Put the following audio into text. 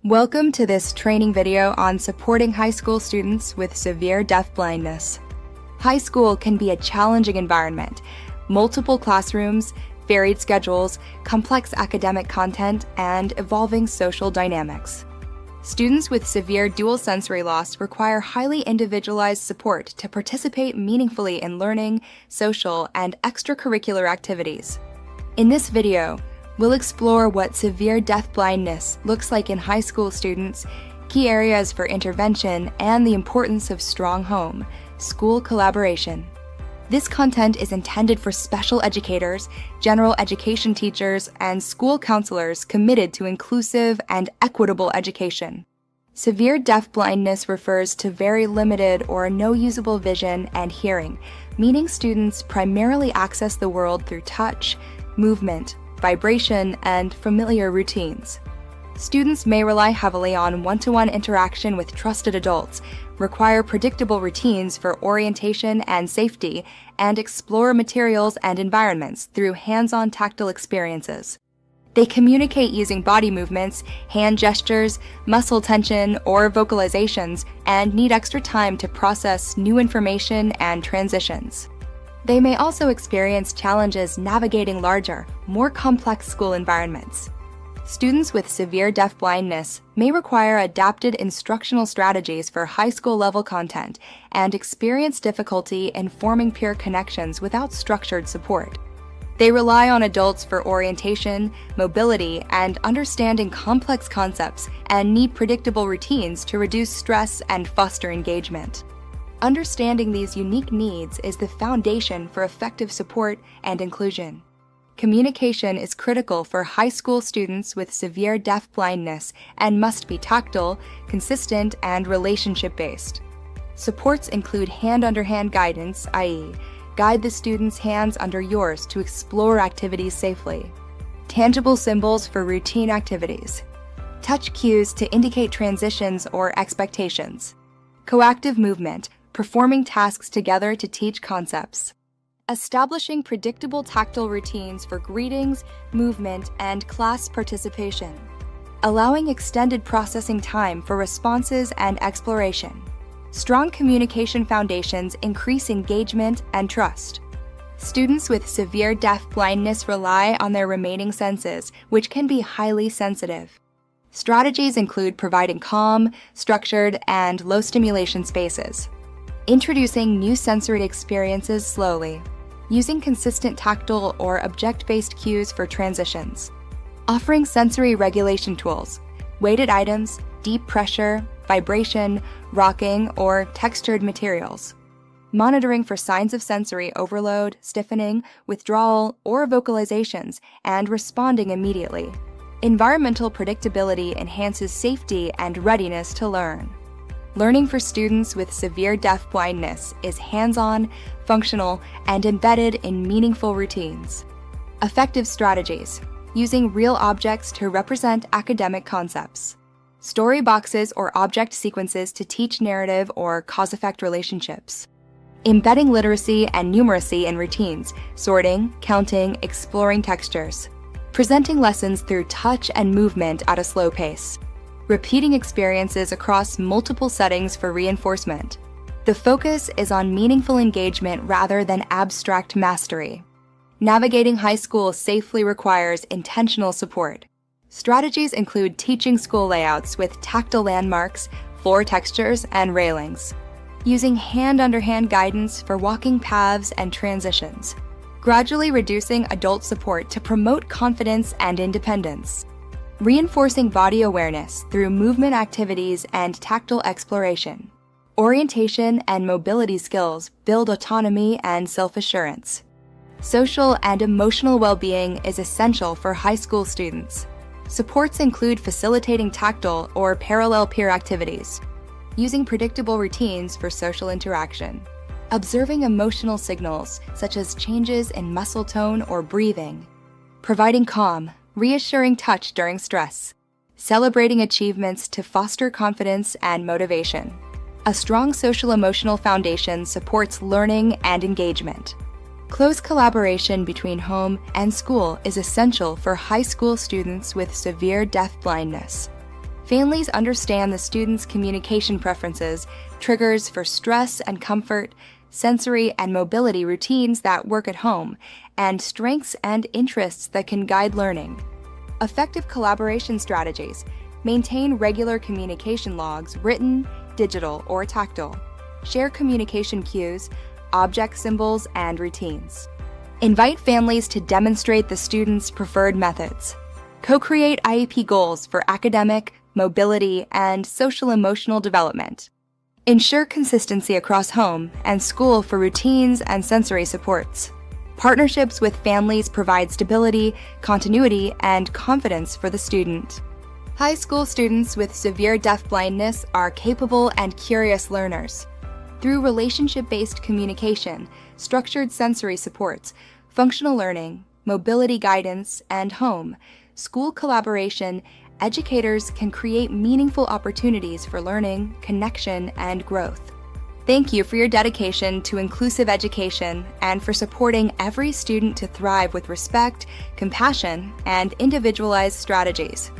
Welcome to this training video on supporting high school students with severe deaf-blindness. High school can be a challenging environment. Multiple classrooms, varied schedules, complex academic content, and evolving social dynamics. Students with severe dual sensory loss require highly individualized support to participate meaningfully in learning, social, and extracurricular activities. In this video, we'll explore what severe deaf-blindness looks like in high school students, key areas for intervention, and the importance of strong home-school collaboration. This content is intended for special educators, general education teachers, and school counselors committed to inclusive and equitable education. Severe deaf-blindness refers to very limited or no usable vision and hearing, meaning students primarily access the world through touch, movement, vibration, and familiar routines. Students may rely heavily on one-to-one interaction with trusted adults, require predictable routines for orientation and safety, and explore materials and environments through hands-on tactile experiences. They communicate using body movements, hand gestures, muscle tension, or vocalizations, and need extra time to process new information and transitions. They may also experience challenges navigating larger, more complex school environments. Students with severe deaf-blindness may require adapted instructional strategies for high school level content and experience difficulty in forming peer connections without structured support. They rely on adults for orientation, mobility, and understanding complex concepts and need predictable routines to reduce stress and foster engagement. Understanding these unique needs is the foundation for effective support and inclusion. Communication is critical for high school students with severe deaf-blindness and must be tactile, consistent, and relationship-based. Supports include hand-under-hand guidance, i.e., guide the student's hands under yours to explore activities safely. Tangible symbols for routine activities. Touch cues to indicate transitions or expectations. Coactive movement, performing tasks together to teach concepts. Establishing predictable tactile routines for greetings, movement, and class participation. Allowing extended processing time for responses and exploration. Strong communication foundations increase engagement and trust. Students with severe deaf-blindness rely on their remaining senses, which can be highly sensitive. Strategies include providing calm, structured, and low-stimulation spaces. Introducing new sensory experiences slowly, using consistent tactile or object-based cues for transitions. Offering sensory regulation tools, weighted items, deep pressure, vibration, rocking, or textured materials. Monitoring for signs of sensory overload, stiffening, withdrawal, or vocalizations, and responding immediately. Environmental predictability enhances safety and readiness to learn. Learning for students with severe deaf-blindness is hands-on, functional, and embedded in meaningful routines. Effective strategies, using real objects to represent academic concepts. Story boxes or object sequences to teach narrative or cause-effect relationships. Embedding literacy and numeracy in routines, sorting, counting, exploring textures. Presenting lessons through touch and movement at a slow pace. Repeating experiences across multiple settings for reinforcement. The focus is on meaningful engagement rather than abstract mastery. Navigating high school safely requires intentional support. Strategies include teaching school layouts with tactile landmarks, floor textures, and railings. Using hand-under-hand guidance for walking paths and transitions. Gradually reducing adult support to promote confidence and independence. Reinforcing body awareness through movement activities and tactile exploration. Orientation and mobility skills build autonomy and self-assurance. Social and emotional well-being is essential for high school students. Supports include facilitating tactile or parallel peer activities. Using predictable routines for social interaction. Observing emotional signals such as changes in muscle tone or breathing. Providing calm, reassuring touch during stress, celebrating achievements to foster confidence and motivation. A strong social-emotional foundation supports learning and engagement. Close collaboration between home and school is essential for high school students with severe deaf-blindness. Families understand the students' communication preferences, triggers for stress and comfort, sensory and mobility routines that work at home, and strengths and interests that can guide learning. Effective collaboration strategies maintain regular communication logs, written, digital, or tactile. Share communication cues, object symbols, and routines. Invite families to demonstrate the students' preferred methods. Co-create IEP goals for academic, mobility, and social-emotional development. Ensure consistency across home and school for routines and sensory supports. Partnerships with families provide stability, continuity, and confidence for the student. High school students with severe deaf-blindness are capable and curious learners. Through relationship-based communication, structured sensory supports, functional learning, mobility guidance, and home, school collaboration, educators can create meaningful opportunities for learning, connection, and growth. Thank you for your dedication to inclusive education and for supporting every student to thrive with respect, compassion, and individualized strategies.